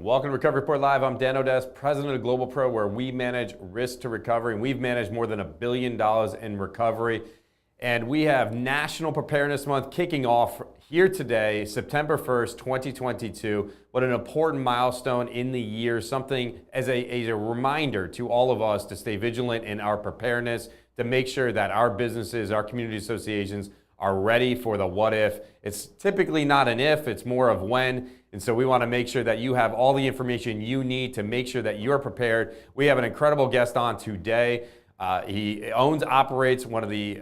Welcome to Recovery Report Live. I'm Dan Odess, president of GlobalPro, where we manage risk to recovery. And we've managed more than $1 billion in recovery. And we have National Preparedness Month kicking off here today, September 1st, 2022. What an important milestone in the year, something as a reminder to all of us to stay vigilant in our preparedness, to make sure that our businesses, our community associations are ready for the what if. It's typically not an if, it's more of when. And so we want to make sure that you have all the information you need to make sure that you're prepared. We have an incredible guest on today. He operates one of the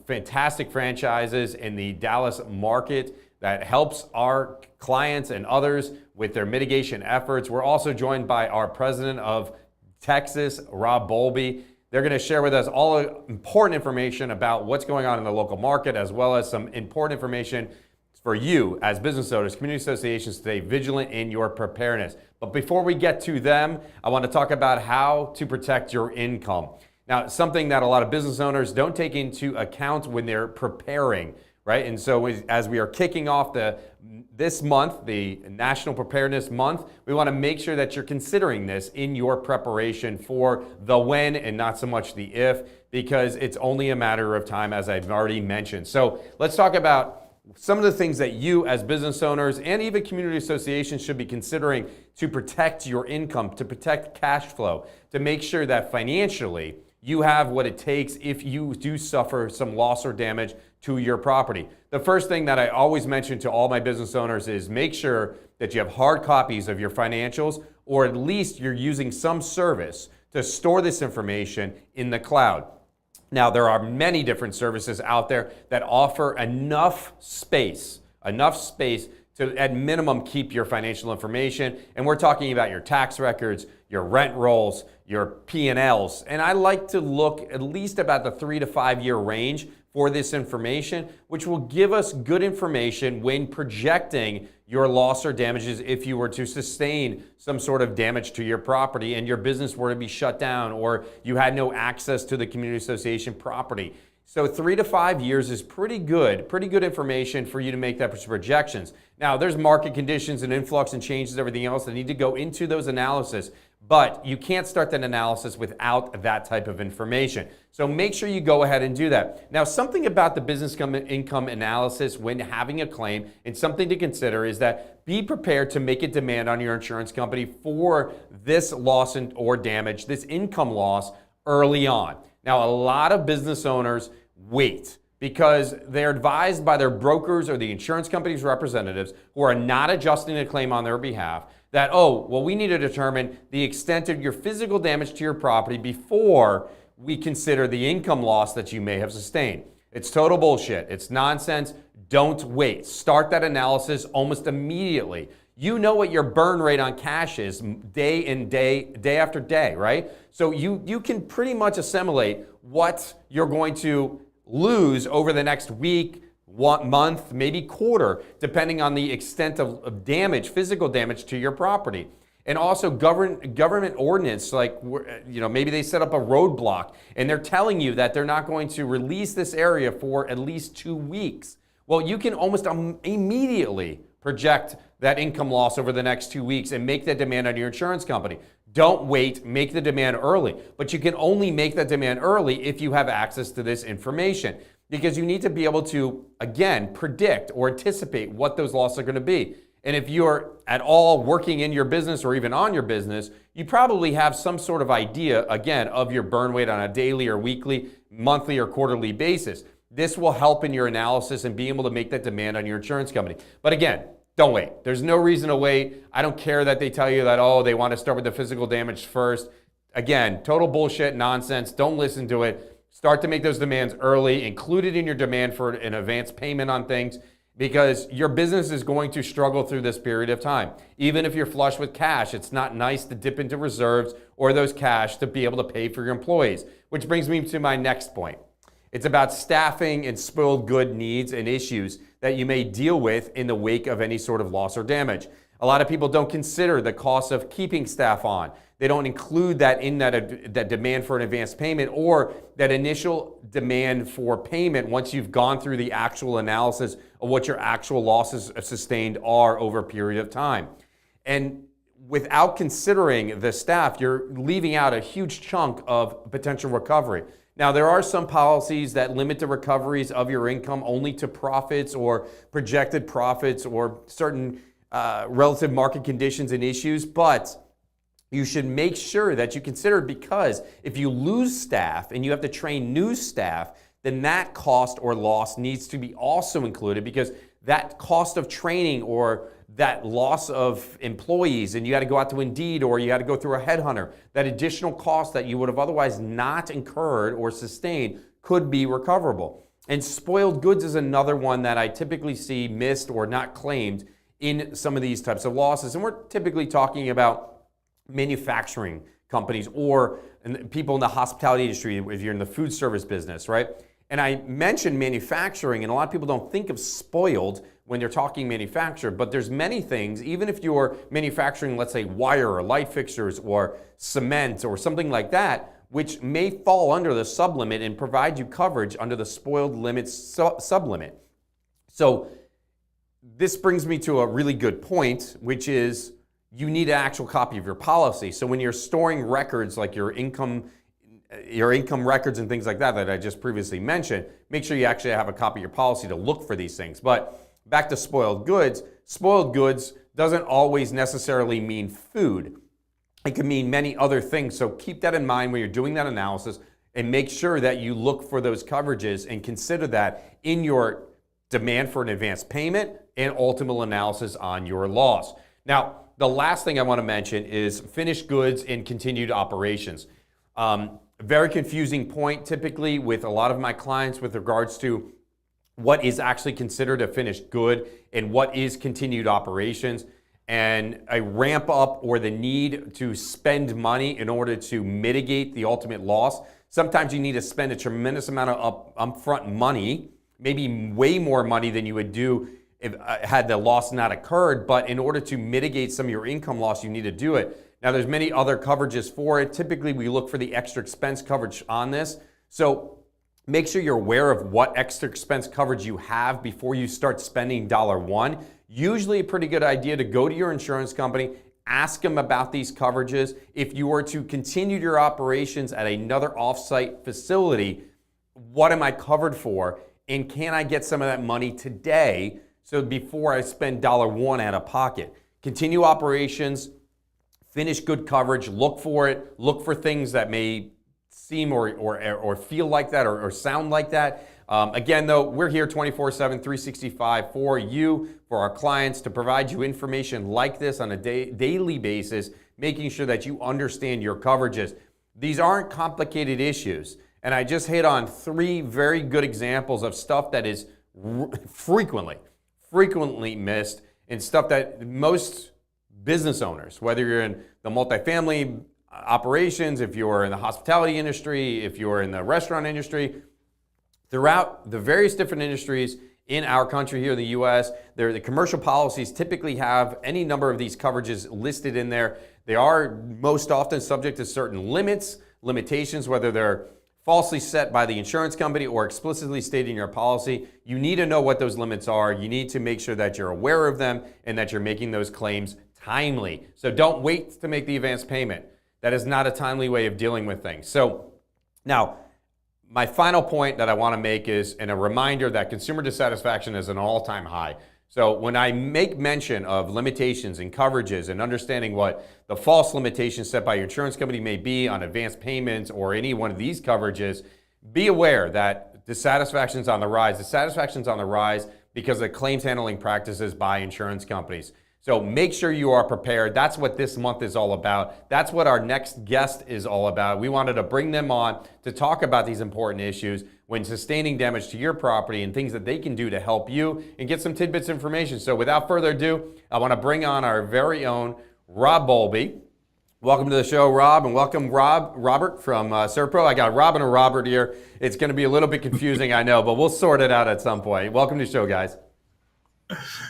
fantastic franchises in the Dallas market that helps our clients and others with their mitigation efforts. We're also joined by our president of Texas, Rob Bowlby. They're going to share with us all important information about what's going on in the local market, as well as some important information for you as business owners, community associations, to stay vigilant in your preparedness. But before we get to them, I want to talk about how to protect your income. Now, something that a lot of business owners don't take into account when they're preparing, right? And so as we are kicking off this month, the National Preparedness Month, we want to make sure that you're considering this in your preparation for the when and not so much the if, because it's only a matter of time, as I've already mentioned. So let's talk about some of the things that you as business owners and even community associations should be considering to protect your income, to protect cash flow, to make sure that financially you have what it takes if you do suffer some loss or damage to your property. The first thing that I always mention to all my business owners is make sure that you have hard copies of your financials, or at least you're using some service to store this information in the cloud. Now, there are many different services out there that offer enough space to, at minimum, keep your financial information. And we're talking about your tax records, your rent rolls, your P&Ls. And I like to look at least about the 3 to 5 year range for this information, which will give us good information when projecting your loss or damages if you were to sustain some sort of damage to your property and your business were to be shut down, or you had no access to the community association property. So 3 to 5 years is pretty good information for you to make that projections. Now, there's market conditions and influx and changes, everything else that need to go into those analysis, but you can't start that analysis without that type of information. So make sure you go ahead and do that. Now, something about the business income analysis when having a claim, and something to consider, is that be prepared to make a demand on your insurance company for this loss or damage, this income loss, early on. Now, a lot of business owners wait because they're advised by their brokers or the insurance company's representatives who are not adjusting the claim on their behalf that, oh, well, we need to determine the extent of your physical damage to your property before we consider the income loss that you may have sustained. It's total bullshit. It's nonsense. Don't wait. Start that analysis almost immediately. You know what your burn rate on cash is day after day, right? So you can pretty much assimilate what you're going to lose over the next week, 1 month, maybe quarter, depending on the extent of damage, physical damage to your property. And also government ordinance, like, maybe they set up a roadblock and they're telling you that they're not going to release this area for at least 2 weeks. Well, you can almost immediately project that income loss over the next 2 weeks and make that demand on your insurance company. Don't wait, make the demand early. But you can only make that demand early if you have access to this information, because you need to be able to, again, predict or anticipate what those losses are going to be. And if you're at all working in your business or even on your business, you probably have some sort of idea, again, of your burn rate on a daily or weekly, monthly or quarterly basis. This will help in your analysis and being able to make that demand on your insurance company. But again, don't wait. There's no reason to wait. I don't care that they tell you that, oh, they want to start with the physical damage first. Again, total bullshit, nonsense. Don't listen to it. Start to make those demands early. Include it in your demand for an advance payment on things, because your business is going to struggle through this period of time. Even if you're flush with cash, it's not nice to dip into reserves or those cash to be able to pay for your employees, which brings me to my next point. It's about staffing and spoiled good needs and issues that you may deal with in the wake of any sort of loss or damage. A lot of people don't consider the cost of keeping staff on. They don't include that in that demand for an advance payment, or that initial demand for payment once you've gone through the actual analysis of what your actual losses sustained are over a period of time. And without considering the staff, you're leaving out a huge chunk of potential recovery. Now, there are some policies that limit the recoveries of your income only to profits or projected profits or certain relative market conditions and issues, but you should make sure that you consider it, because if you lose staff and you have to train new staff, then that cost or loss needs to be also included, because that cost of training or that loss of employees, and you had to go out to Indeed or you had to go through a headhunter, that additional cost that you would have otherwise not incurred or sustained could be recoverable. And spoiled goods is another one that I typically see missed or not claimed in some of these types of losses. And we're typically talking about manufacturing companies or people in the hospitality industry if you're in the food service business, right? And I mentioned manufacturing, and a lot of people don't think of spoiled when they're talking manufacturer, but there's many things, even if you're manufacturing, let's say, wire or light fixtures or cement or something like that, which may fall under the sublimit and provide you coverage under the spoiled limits sublimit. So this brings me to a really good point, which is you need an actual copy of your policy. So when you're storing records like your income records and things like that I just previously mentioned, make sure you actually have a copy of your policy to look for these things. But back to spoiled goods. Spoiled goods doesn't always necessarily mean food. It can mean many other things. So keep that in mind when you're doing that analysis, and make sure that you look for those coverages and consider that in your demand for an advance payment and ultimate analysis on your loss. Now, the last thing I want to mention is finished goods and continued operations. Very confusing point typically with a lot of my clients with regards to what is actually considered a finished good and what is continued operations, and a ramp up or the need to spend money in order to mitigate the ultimate loss. Sometimes you need to spend a tremendous amount of upfront money, maybe way more money than you would do if had the loss not occurred, but in order to mitigate some of your income loss, you need to do it. Now, there's many other coverages for it. Typically, we look for the extra expense coverage on this. So make sure you're aware of what extra expense coverage you have before you start spending $1. Usually a pretty good idea to go to your insurance company, ask them about these coverages. If you were to continue your operations at another offsite facility, what am I covered for? And can I get some of that money today? So before I spend $1 out of pocket. Continue operations, finish good coverage, look for it, look for things that may seem or feel like that or sound like that. Again, though, we're here 24/7, 365 for you, for our clients, to provide you information like this on a daily basis, making sure that you understand your coverages. These aren't complicated issues. And I just hit on 3 very good examples of stuff that is frequently missed, and stuff that most business owners, whether you're in the multifamily operations, if you're in the hospitality industry, if you're in the restaurant industry, throughout the various different industries in our country here in the U.S., the commercial policies typically have any number of these coverages listed in there. They are most often subject to certain limitations, whether they're falsely set by the insurance company or explicitly stated in your policy. You need to know what those limits are. You need to make sure that you're aware of them and that you're making those claims timely. So don't wait to make the advance payment. That is not a timely way of dealing with things. So now, my final point that I want to make is a reminder that consumer dissatisfaction is an all-time high. So when I make mention of limitations and coverages and understanding what the false limitations set by your insurance company may be on advance payments or any one of these coverages, be aware that dissatisfaction is on the rise. Dissatisfaction is on the rise because of claims handling practices by insurance companies. So make sure you are prepared. That's what this month is all about. That's what our next guest is all about. We wanted to bring them on to talk about these important issues when sustaining damage to your property and things that they can do to help you and get some tidbits information. So without further ado, I want to bring on our very own Rob Bowlby. Welcome to the show, Rob, and welcome Robert from SERVPRO. I got Rob and a Robert here. It's going to be a little bit confusing, I know, but we'll sort it out at some point. Welcome to the show, guys.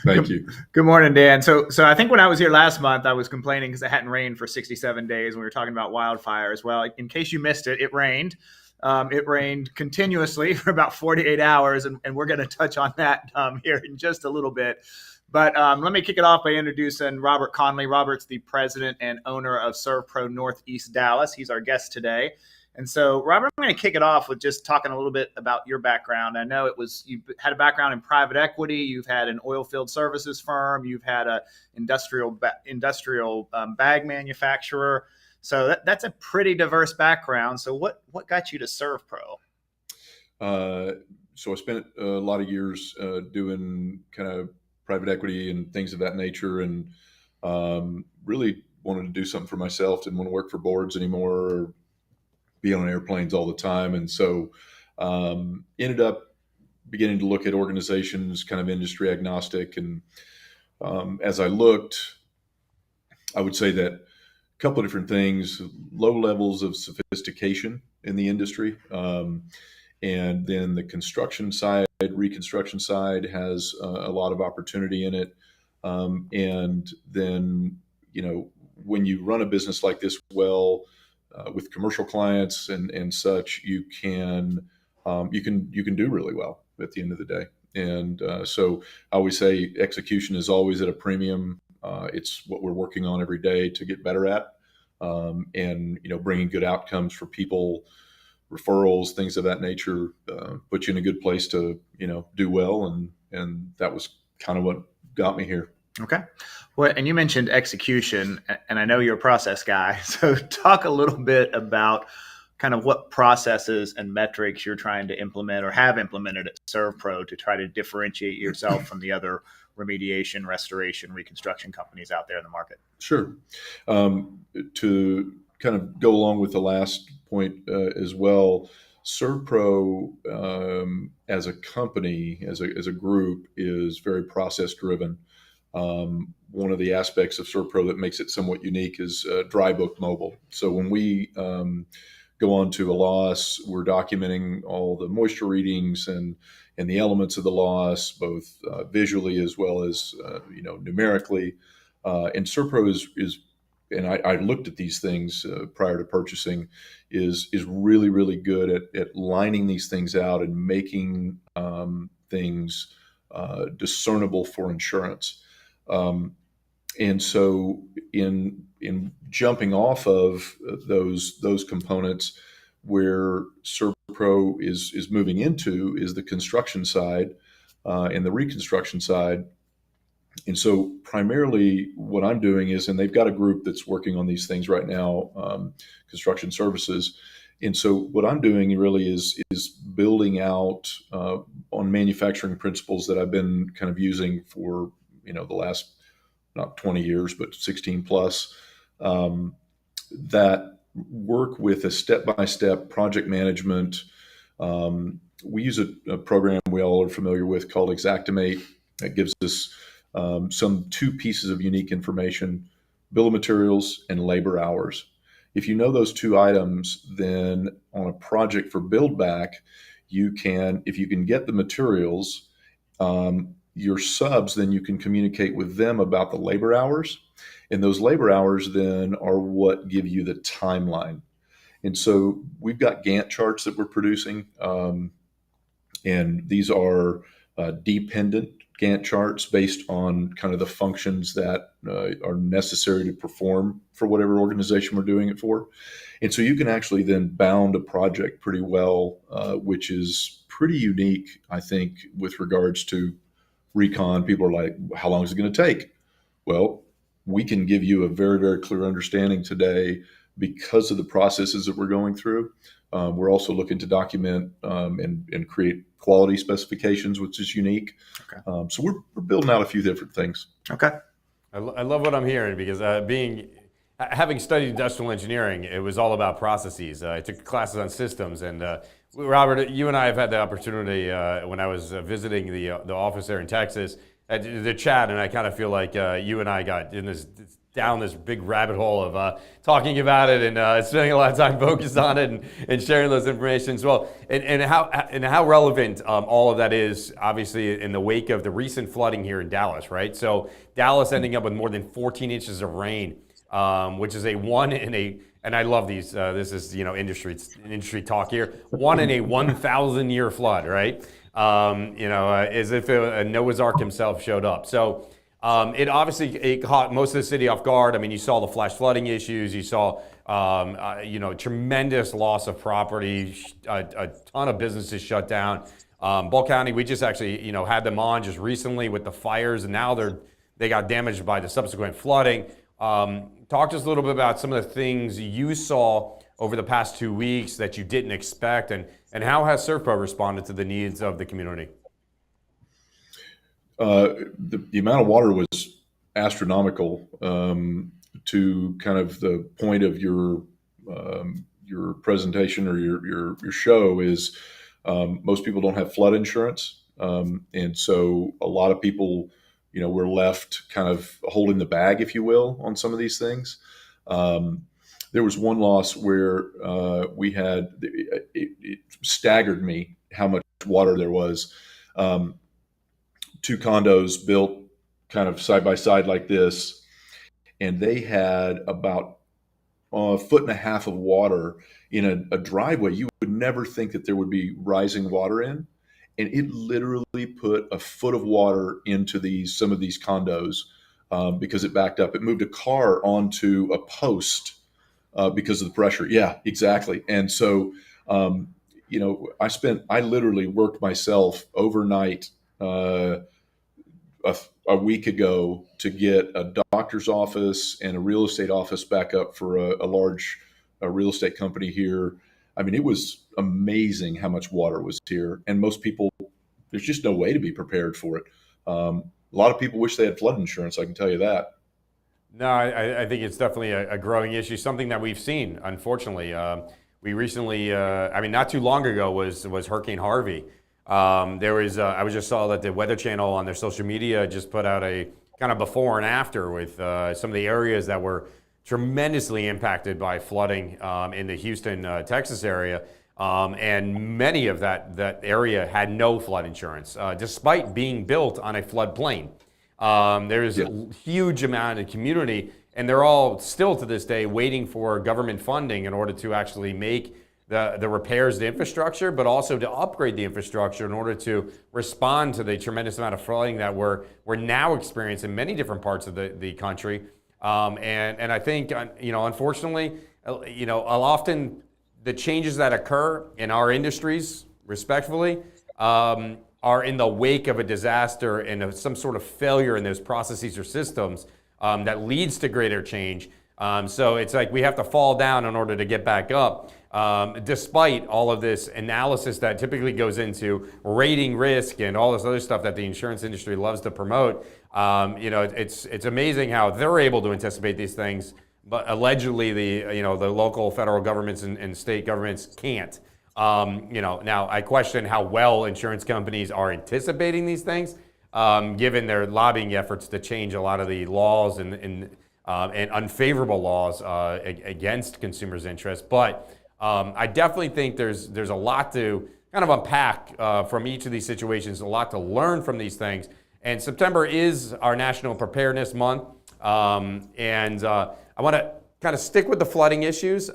Thank you. Good morning, Dan. So I think when I was here last month, I was complaining because it hadn't rained for 67 days. We were talking about wildfires. Well, in case you missed it, it rained. It rained continuously for about 48 hours, and we're going to touch on that here in just a little bit. But let me kick it off by introducing Robert Conley. Robert's the president and owner of SERVPRO Northeast Dallas. He's our guest today. And so, Robert, I'm going to kick it off with just talking a little bit about your background. I know you had a background in private equity. You've had an oil field services firm. You've had an industrial bag manufacturer. So that's a pretty diverse background. So what got you to SERVPRO? So I spent a lot of years doing kind of private equity and things of that nature, and really wanted to do something for myself. Didn't want to work for boards anymore or be on airplanes all the time. And so ended up beginning to look at organizations, kind of industry agnostic. And as I looked, I would say that a couple of different things: low levels of sophistication in the industry. And then the construction side, reconstruction side has a lot of opportunity in it. And then, when you run a business like this with commercial clients and such, you can do really well at the end of the day. And so I always say execution is always at a premium. It's what we're working on every day to get better at, and bringing good outcomes for people, referrals, things of that nature, put you in a good place to do well, and that was kind of what got me here. Okay. Well, and you mentioned execution, and I know you're a process guy. So talk a little bit about kind of what processes and metrics you're trying to implement or have implemented at SERVPRO to try to differentiate yourself from the other remediation, restoration, reconstruction companies out there in the market. Sure. To kind of go along with the last point as well, SERVPRO as a company, as a group, is very process driven. One of the aspects of SERVPRO that makes it somewhat unique is dry book mobile. So when we go on to a loss, we're documenting all the moisture readings and the elements of the loss, both visually as well as numerically. And SERVPRO is and I looked at these things prior to purchasing, is really, really good at lining these things out and making things discernible for insurance. And so in jumping off of those components, where SERVPRO is moving into is the construction side and the reconstruction side. And so primarily what I'm doing is, and they've got a group that's working on these things right now, construction services. And so what I'm doing really is building out on manufacturing principles that I've been kind of using for, the last, not 20 years, but 16 plus, that work with a step-by-step project management. We use a program we all are familiar with called Xactimate. That gives us some two pieces of unique information: bill of materials and labor hours. If you know those two items, then on a project for build back, if you can get the materials, your subs, then you can communicate with them about the labor hours. And those labor hours then are what give you the timeline. And so we've got Gantt charts that we're producing. And these are dependent Gantt charts based on kind of the functions that are necessary to perform for whatever organization we're doing it for. And so you can actually then bound a project pretty well, which is pretty unique, I think, with regards to recon. People are like, how long is it going to take? Well, we can give you a very, very clear understanding today because of the processes that we're going through. We're also looking to document and create quality specifications, which is unique. Okay. So we're building out a few different things. Okay. I love what I'm hearing, because having studied industrial engineering, it was all about processes. I took classes on systems, and Robert, you and I have had the opportunity when I was visiting the office there in Texas to chat, and I kind of feel like you and I got down this big rabbit hole of talking about it and spending a lot of time focused on it and sharing those information as well. And how relevant all of that is, obviously, in the wake of the recent flooding here in Dallas, right? So Dallas ending up with more than 14 inches of rain, which is and I love these, this is, industry talk here, 1 in a 1,000 year flood, right? As if a Noah's Ark himself showed up. So It obviously it caught most of the city off guard. I mean, you saw the flash flooding issues. You saw, tremendous loss of property, a ton of businesses shut down. Ball County, we just actually, had them on just recently with the fires, and now they got damaged by the subsequent flooding. Talk to us a little bit about some of the things you saw over the past 2 weeks that you didn't expect, and how has SERVPRO responded to the needs of the community? The amount of water was astronomical, to kind of the point of your presentation or your show is, most people don't have flood insurance. And so a lot of people, were left kind of holding the bag, if you will, on some of these things. There was one loss where we had, it staggered me how much water there was. 2 condos built kind of side by side like this, and they had about a foot and a half of water in a driveway you would never think that there would be rising water in. And it literally put a foot of water into some of these condos, because it backed up. It moved a car onto a post because of the pressure. Yeah, exactly. And so, I literally worked myself overnight a week ago to get a doctor's office and a real estate office back up for a large real estate company here. I mean, it was amazing how much water was here, and most people, there's just no way to be prepared for it. A lot of people wish they had flood insurance, I can tell you that. No, I think it's definitely a growing issue, something that we've seen, unfortunately. We recently, not too long ago was Hurricane Harvey. I was just saw that the Weather Channel on their social media just put out a kind of before and after with some of the areas that were tremendously impacted by flooding in the Houston, Texas area. And many of that area had no flood insurance, despite being built on a floodplain. There's a huge amount of community, and they're all still to this day waiting for government funding in order to actually make the repairs to infrastructure, but also to upgrade the infrastructure in order to respond to the tremendous amount of flooding that we're now experiencing in many different parts of the country. And I think, unfortunately, often the changes that occur in our industries, respectfully, are in the wake of a disaster and some sort of failure in those processes or systems that leads to greater change. So it's like we have to fall down in order to get back up. Despite all of this analysis that typically goes into rating risk and all this other stuff that the insurance industry loves to promote, it's amazing how they're able to anticipate these things, but allegedly the local federal governments and state governments can't. Now I question how well insurance companies are anticipating these things, given their lobbying efforts to change a lot of the laws and unfavorable laws against consumers' interests. But I definitely think there's a lot to kind of unpack from each of these situations, a lot to learn from these things. And September is our National Preparedness Month. And I want to kind of stick with the flooding issues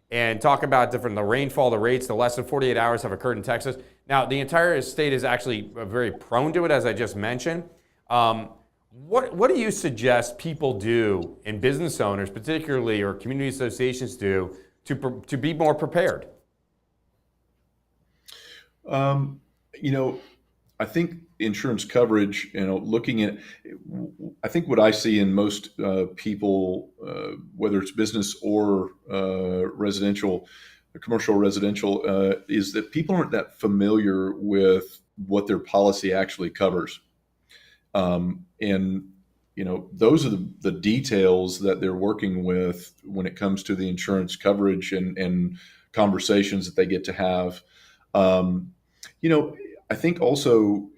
and talk about the rainfall, the rates. The less than 48 hours have occurred in Texas. Now, the entire state is actually very prone to it, as I just mentioned. What do you suggest people do, and business owners particularly, or community associations do, to be more prepared? I think insurance coverage, looking at, I think what I see in most people, whether it's business or residential, commercial residential, is that people aren't that familiar with what their policy actually covers. And those are the details that they're working with when it comes to the insurance coverage and conversations that they get to have. I think also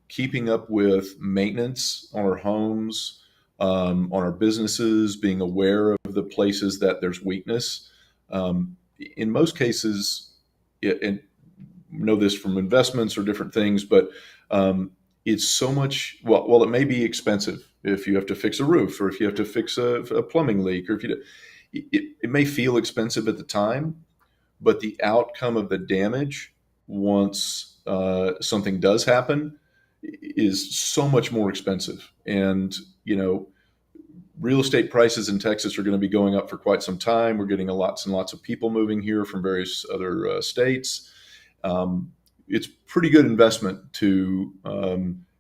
keeping up with maintenance on our homes, on our businesses, being aware of the places that there's weakness. In most cases, and know this from investments or different things, but it's so much, well, it may be expensive if you have to fix a roof, or if you have to fix a plumbing leak, or if it may feel expensive at the time, but the outcome of the damage once something does happen is so much more expensive. And, real estate prices in Texas are going to be going up for quite some time. We're getting lots and lots of people moving here from various other states. It's pretty good investment to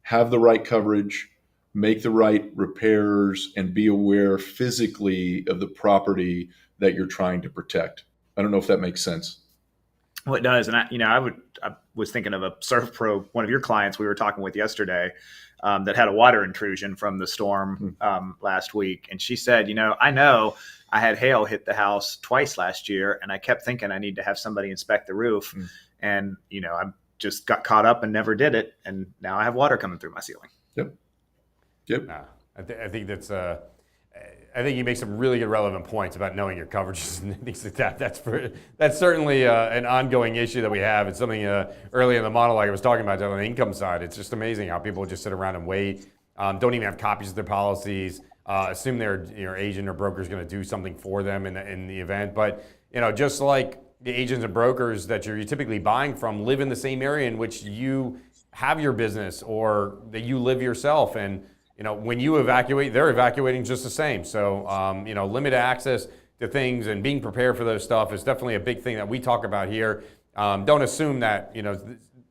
have the right coverage, make the right repairs, and be aware physically of the property that you're trying to protect. I don't know if that makes sense. Well, it does. And I was thinking of a SERVPRO, one of your clients we were talking with yesterday, that had a water intrusion from the storm last week. And she said, I know I had hail hit the house twice last year, and I kept thinking I need to have somebody inspect the roof. And, I just got caught up and never did it. And now I have water coming through my ceiling. Yep. I think that's I think you make some really good relevant points about knowing your coverages and things like that. That's certainly an ongoing issue that we have. It's something early in the monologue I was talking about on the income side. It's just amazing how people just sit around and wait, don't even have copies of their policies, assume their agent or broker is going to do something for them in the event. But just like the agents and brokers that you're typically buying from live in the same area in which you have your business or that you live yourself. And when you evacuate, they're evacuating just the same. So, limited access to things and being prepared for those stuff is definitely a big thing that we talk about here. Don't assume that,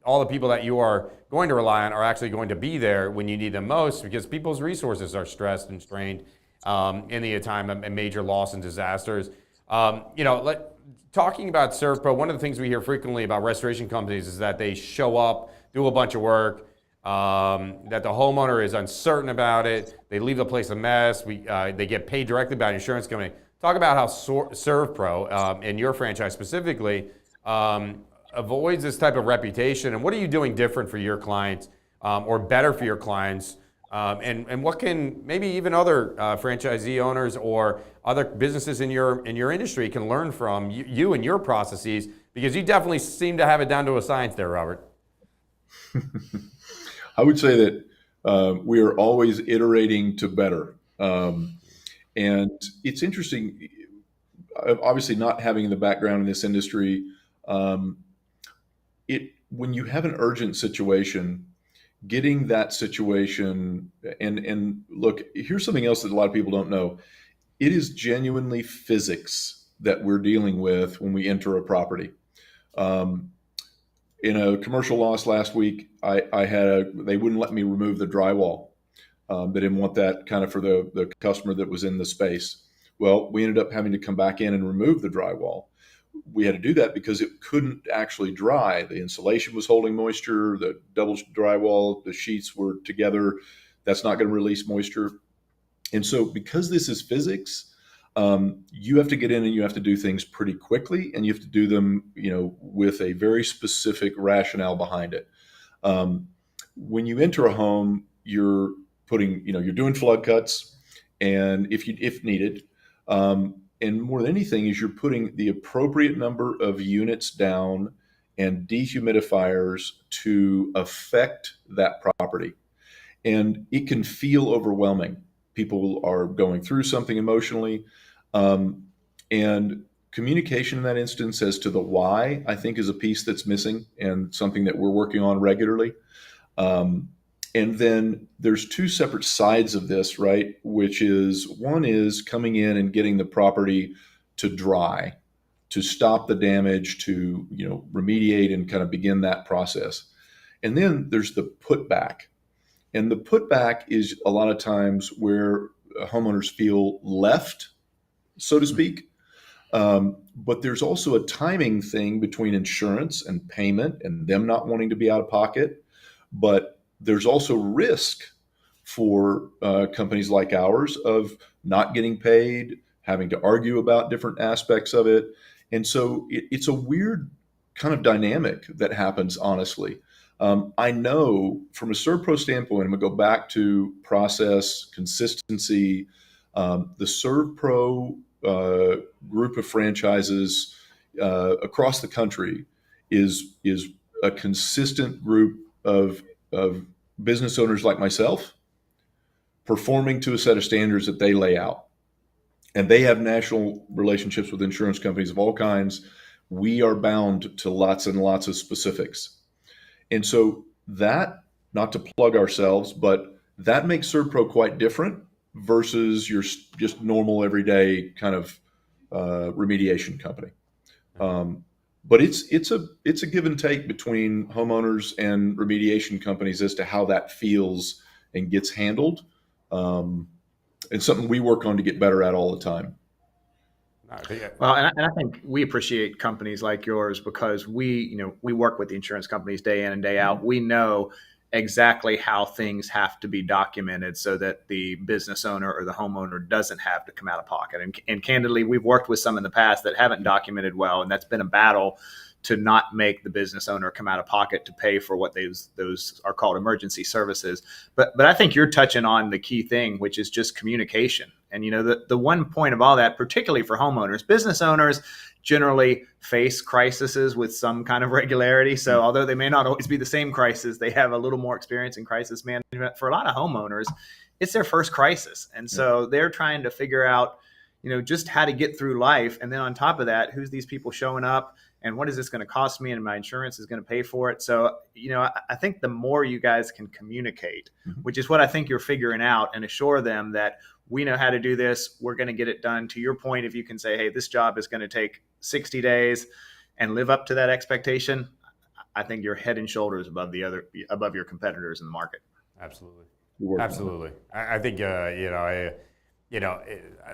all the people that you are going to rely on are actually going to be there when you need them most, because people's resources are stressed and strained in the time of major loss and disasters. Talking about SERVPRO, one of the things we hear frequently about restoration companies is that they show up, do a bunch of work, that the homeowner is uncertain about it. They leave the place a mess. They get paid directly by an insurance company. Talk about how SERVPRO, and your franchise specifically, avoids this type of reputation. And what are you doing different for your clients or better for your clients? And what can maybe even other franchisee owners or other businesses in your industry can learn from you and your processes? Because you definitely seem to have it down to a science there, Robert. I would say that we are always iterating to better. And it's interesting, obviously not having the background in this industry, when you have an urgent situation, getting that situation, and look, here's something else that a lot of people don't know. It is genuinely physics that we're dealing with when we enter a property. In a commercial loss last week, they wouldn't let me remove the drywall. They didn't want that kind of for the customer that was in the space. Well, we ended up having to come back in and remove the drywall. We had to do that because it couldn't actually dry. The insulation was holding moisture, the double drywall, the sheets were together. That's not going to release moisture. And so because this is physics, you have to get in and you have to do things pretty quickly, and you have to do them, with a very specific rationale behind it. When you enter a home, you're doing flood cuts, and if needed, and more than anything is you're putting the appropriate number of units down and dehumidifiers to affect that property. And it can feel overwhelming. People are going through something emotionally, and communication in that instance as to the why, I think, is a piece that's missing and something that we're working on regularly. And then there's two separate sides of this, right? Which is, one is coming in and getting the property to dry, to stop the damage, to, remediate and kind of begin that process. And then there's the putback. And the putback is a lot of times where homeowners feel left, so to speak. But there's also a timing thing between insurance and payment and them not wanting to be out of pocket. But there's also risk for companies like ours of not getting paid, having to argue about different aspects of it. And so it's a weird kind of dynamic that happens, honestly. I know from a SERVPRO standpoint, I'm going to go back to process, consistency. The SERVPRO group of franchises across the country is a consistent group of business owners like myself, performing to a set of standards that they lay out. And they have national relationships with insurance companies of all kinds. We are bound to lots and lots of specifics. And so that not to plug ourselves, but that makes SERVPRO quite different versus your just normal everyday kind of remediation company. But it's a give and take between homeowners and remediation companies as to how that feels and gets handled, and something we work on to get better at all the time. Well, and I think we appreciate companies like yours because we work with the insurance companies day in and day out. We know exactly how things have to be documented so that the business owner or the homeowner doesn't have to come out of pocket. And candidly, we've worked with some in the past that haven't documented well, and that's been a battle to not make the business owner come out of pocket to pay for what those are called emergency services. But I think you're touching on the key thing, which is just communication. And the one point of all that, particularly for homeowners, business owners generally face crises with some kind of regularity. So although they may not always be the same crisis, they have a little more experience in crisis management. For a lot of homeowners, it's their first crisis. And so they're trying to figure out, just how to get through life. And then on top of that, who's these people showing up and what is this going to cost me? And my insurance is going to pay for it. So, I think the more you guys can communicate, which is what I think you're figuring out, and assure them that we know how to do this, we're going to get it done. To your point, if you can say, hey, this job is going to take 60 days and live up to that expectation, I think you're head and shoulders above your competitors in the market. Absolutely. Absolutely. I think,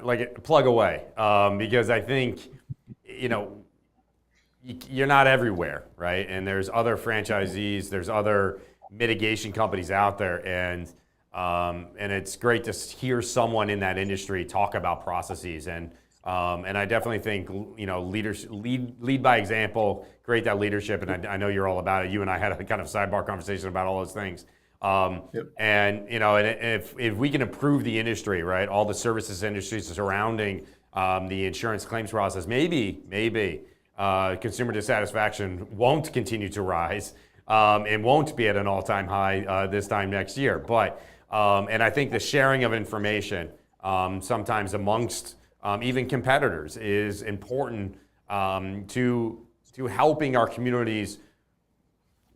like plug away, because I think, you're not everywhere, right? And there's other franchisees, there's other mitigation companies out there, and it's great to hear someone in that industry talk about processes. And I definitely think lead by example, create that leadership. And I know you're all about it. You and I had a kind of sidebar conversation about all those things. Yep. And if we can improve the industry, right, all the services industries surrounding the insurance claims process, maybe consumer dissatisfaction won't continue to rise and won't be at an all-time high this time next year. But and I think the sharing of information sometimes amongst even competitors is important to helping our communities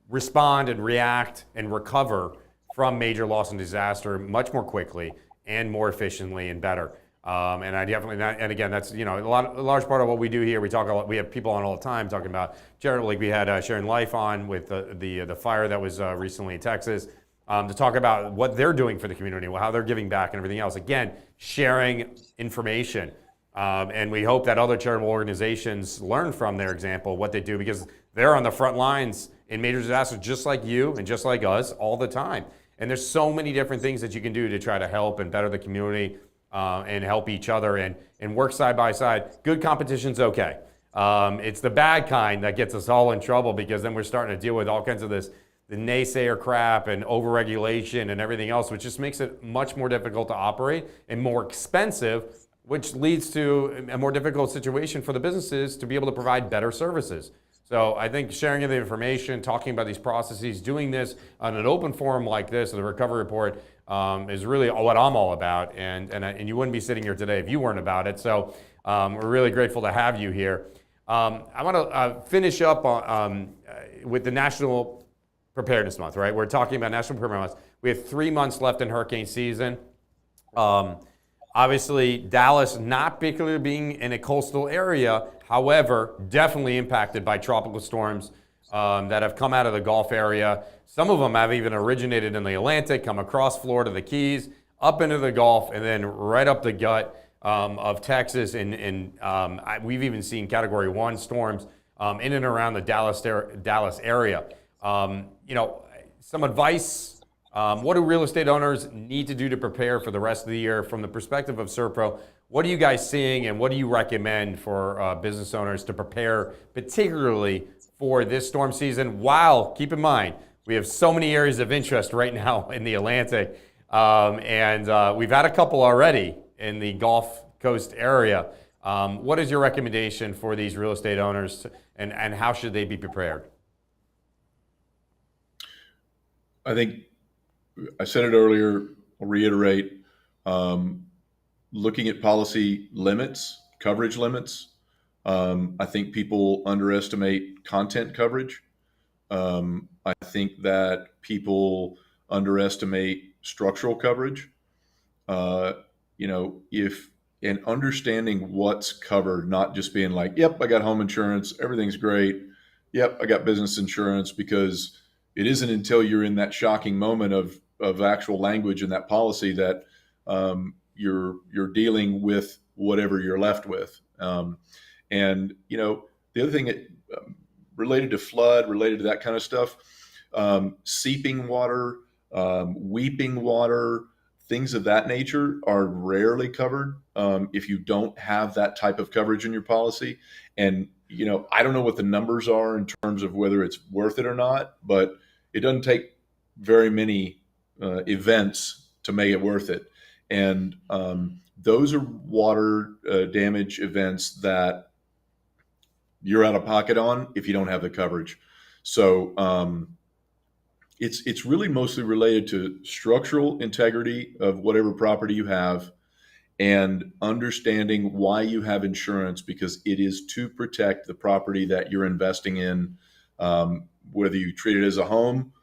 respond and react and recover from major loss and disaster much more quickly and more efficiently and better. And I definitely, and again, that's a large part of what we do here. We talk a lot. We have people on all the time talking about charity. Like we had Sharing Life on with the fire that was recently in Texas to talk about what they're doing for the community, how they're giving back, and everything else. Again, sharing information, and we hope that other charitable organizations learn from their example what they do, because they're on the front lines in major disasters, just like you and just like us, all the time. And there's so many different things that you can do to try to help and better the community. And help each other and work side by side. Good competition's okay. It's the bad kind that gets us all in trouble, because then we're starting to deal with all kinds of the naysayer crap and overregulation and everything else, which just makes it much more difficult to operate and more expensive, which leads to a more difficult situation for the businesses to be able to provide better services. So I think sharing of the information, talking about these processes, doing this on an open forum like this, the recovery report, is really what I'm all about, and you wouldn't be sitting here today if you weren't about it. So we're really grateful to have you here. I want to finish up with the National Preparedness Month, right? We're talking about National Preparedness Month. We have 3 months left in hurricane season. Obviously, Dallas not particularly being in a coastal area, however, definitely impacted by tropical storms that have come out of the Gulf area. Some of them have even originated in the Atlantic, come across Florida, the Keys, up into the Gulf, and then right up the gut of Texas. And we've even seen Category 1 storms in and around the Dallas area. Some advice. What do real estate owners need to do to prepare for the rest of the year from the perspective of SERVPRO? What are you guys seeing, and what do you recommend for business owners to prepare, particularly for this storm season? While, keep in mind, we have so many areas of interest right now in the Atlantic, and we've had a couple already in the Gulf Coast area. What is your recommendation for these real estate owners, and how should they be prepared? I think I said it earlier, I'll reiterate, looking at policy limits, coverage limits. I think people underestimate content coverage. I think that people underestimate structural coverage. If and understanding what's covered, not just being like, yep, I got home insurance, everything's great. Yep, I got business insurance, because it isn't until you're in that shocking moment of actual language in that policy that you're dealing with whatever you're left with. And the other thing related to flood, related to that kind of stuff, seeping water, weeping water, things of that nature are rarely covered if you don't have that type of coverage in your policy. And I don't know what the numbers are in terms of whether it's worth it or not, but it doesn't take very many events to make it worth it. And those are water damage events that you're out of pocket on if you don't have the coverage. So it's really mostly related to structural integrity of whatever property you have, and understanding why you have insurance, because it is to protect the property that you're investing in. Whether you treat it as a home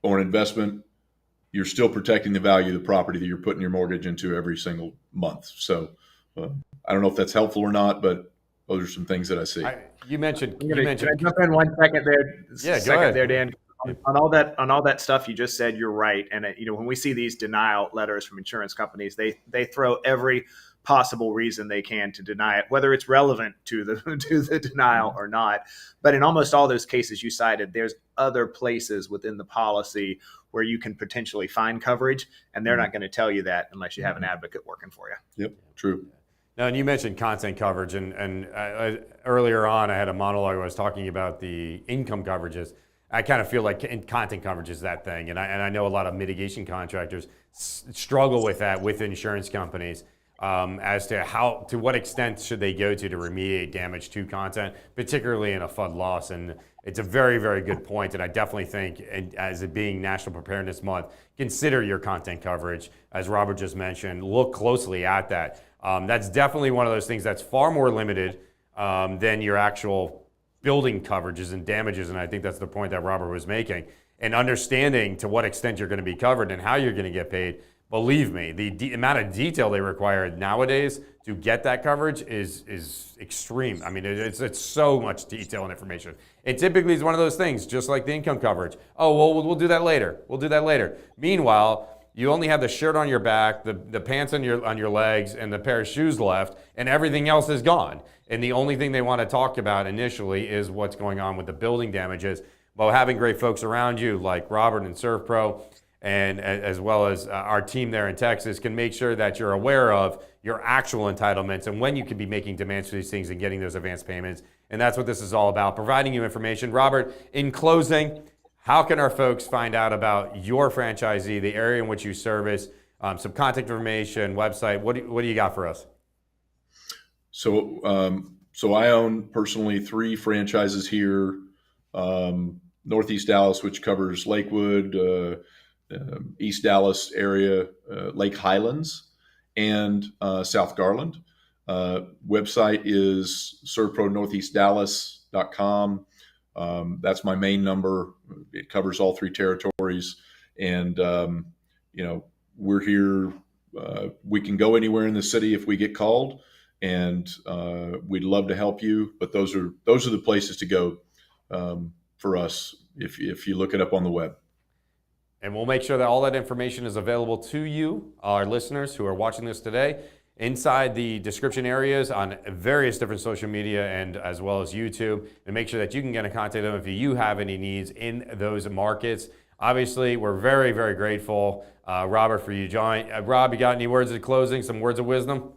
or an investment, you're still protecting the value of the property that you're putting your mortgage into every single month. So I don't know if that's helpful or not, but those are some things that I see. You mentioned. Can I jump in 1 second there? Yeah, go ahead. There, Dan. On all that stuff you just said, you're right. And when we see these denial letters from insurance companies, they throw every possible reason they can to deny it, whether it's relevant to the denial or not. But in almost all those cases you cited, there's other places within the policy where you can potentially find coverage, and they're not going to tell you that unless you have an advocate working for you. Yep, true. Now, and you mentioned content coverage, and earlier on I had a monologue where I was talking about the income coverages. I kind of feel like content coverage is that thing, and I know a lot of mitigation contractors struggle with that with insurance companies as to what extent should they go to remediate damage to content, particularly in a flood loss. And it's a very, very good point, and I definitely think, as it being National Preparedness Month, consider your content coverage, as Robert just mentioned. Look closely at that. That's definitely one of those things that's far more limited than your actual building coverages and damages, and I think that's the point that Robert was making. And understanding to what extent you're going to be covered and how you're going to get paid. Believe me, the amount of detail they require nowadays to get that coverage is extreme. I mean, it's so much detail and information. It typically is one of those things, just like the income coverage. Oh, well, we'll do that later. We'll do that later. Meanwhile, you only have the shirt on your back, the pants on your legs, and the pair of shoes left, and everything else is gone. And the only thing they want to talk about initially is what's going on with the building damages. But having great folks around you like Robert and SERVPRO, and as well as our team there in Texas, can make sure that you're aware of your actual entitlements and when you can be making demands for these things and getting those advance payments. And that's what this is all about, providing you information. Robert, in closing, how can our folks find out about your franchisee, the area in which you service, some contact information, website? What do you got for us? So I own personally 3 franchises here, Northeast Dallas, which covers Lakewood, East Dallas area, Lake Highlands, and South Garland. Website is SERVPRONortheastDallas.com. That's my main number. It covers all 3 territories, and we're here. We can go anywhere in the city if we get called, and we'd love to help you. But those are the places to go for us if you look it up on the web. And we'll make sure that all that information is available to you, our listeners who are watching this today, inside the description areas on various different social media and as well as YouTube, and make sure that you can get in contact with them if you have any needs in those markets. Obviously, we're very, very grateful, Robert, for you joining. Rob, you got any words of closing, some words of wisdom?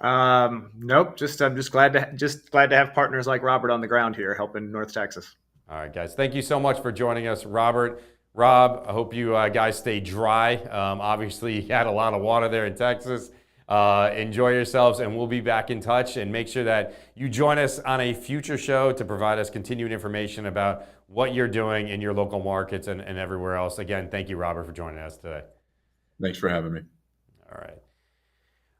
Nope. I'm just glad to have partners like Robert on the ground here helping North Texas. All right, guys. Thank you so much for joining us, Robert. Rob, I hope you guys stay dry. Obviously, you had a lot of water there in Texas. Enjoy yourselves, and we'll be back in touch. And make sure that you join us on a future show to provide us continued information about what you're doing in your local markets and everywhere else. Again, thank you, Robert, for joining us today. Thanks for having me. All right.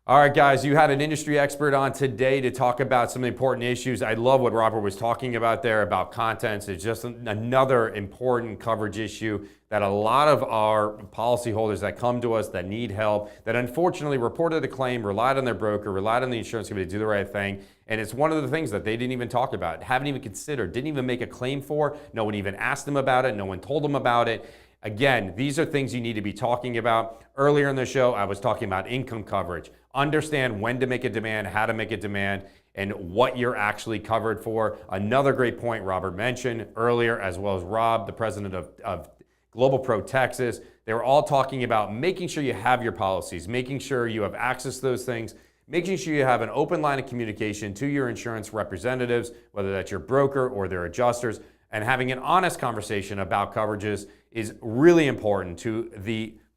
All right, guys, you had an industry expert on today to talk about some important issues. I love what Robert was talking about there about contents. It's just another important coverage issue that a lot of our policyholders that come to us that need help, that unfortunately reported a claim, relied on their broker, relied on the insurance company to do the right thing. And it's one of the things that they didn't even talk about, haven't even considered, didn't even make a claim for. No one even asked them about it. No one told them about it. Again, these are things you need to be talking about. Earlier in the show, I was talking about income coverage. Understand when to make a demand, how to make a demand, and what you're actually covered for. Another great point Robert mentioned earlier, as well as Rob, the president of GlobalPro Texas. They were all talking about making sure you have your policies, making sure you have access to those things, making sure you have an open line of communication to your insurance representatives, whether that's your broker or their adjusters, and having an honest conversation about coverages is really important to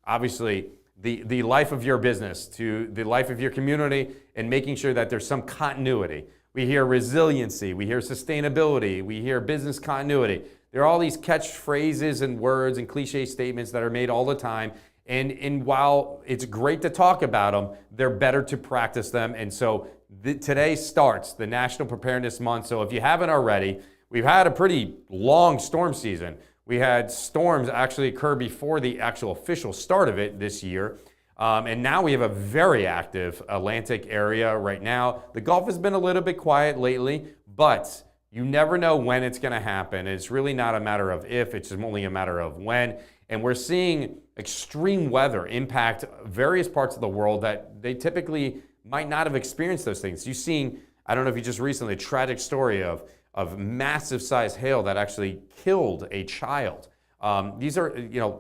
obviously the life of your business, to the life of your community, and making sure that there's some continuity. We hear resiliency, we hear sustainability, we hear business continuity. There are all these catchphrases and words and cliche statements that are made all the time. And while it's great to talk about them, they're better to practice them. And so today starts the National Preparedness Month. So if you haven't already, we've had a pretty long storm season. We had storms actually occur before the actual official start of it this year. And now we have a very active Atlantic area right now. The Gulf has been a little bit quiet lately, but you never know when it's going to happen. It's really not a matter of if, it's only a matter of when. And we're seeing extreme weather impact various parts of the world that they typically might not have experienced those things. You've seen, I don't know if you just recently, a tragic story of massive size hail that actually killed a child. These are,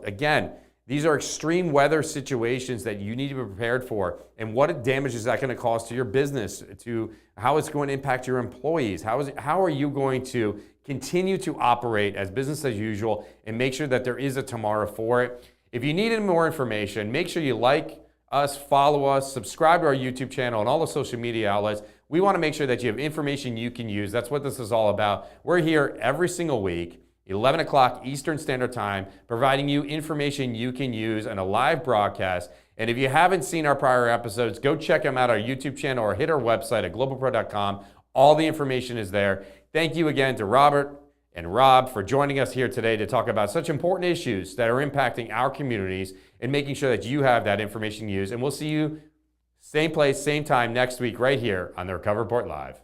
again, these are extreme weather situations that you need to be prepared for. And what damage is that going to cause to your business, to how it's going to impact your employees? How are you going to continue to operate as business as usual and make sure that there is a tomorrow for it? If you need any more information, make sure you like us, follow us, subscribe to our YouTube channel and all the social media outlets. We want to make sure that you have information you can use. That's what this is all about. We're here every single week, 11 o'clock Eastern Standard Time, providing you information you can use in a live broadcast. And if you haven't seen our prior episodes, go check them out on our YouTube channel or hit our website at globalpro.com. All the information is there. Thank you again to Robert and Rob for joining us here today to talk about such important issues that are impacting our communities and making sure that you have that information used. And we'll see you same place, same time next week right here on the Recovery Report Live.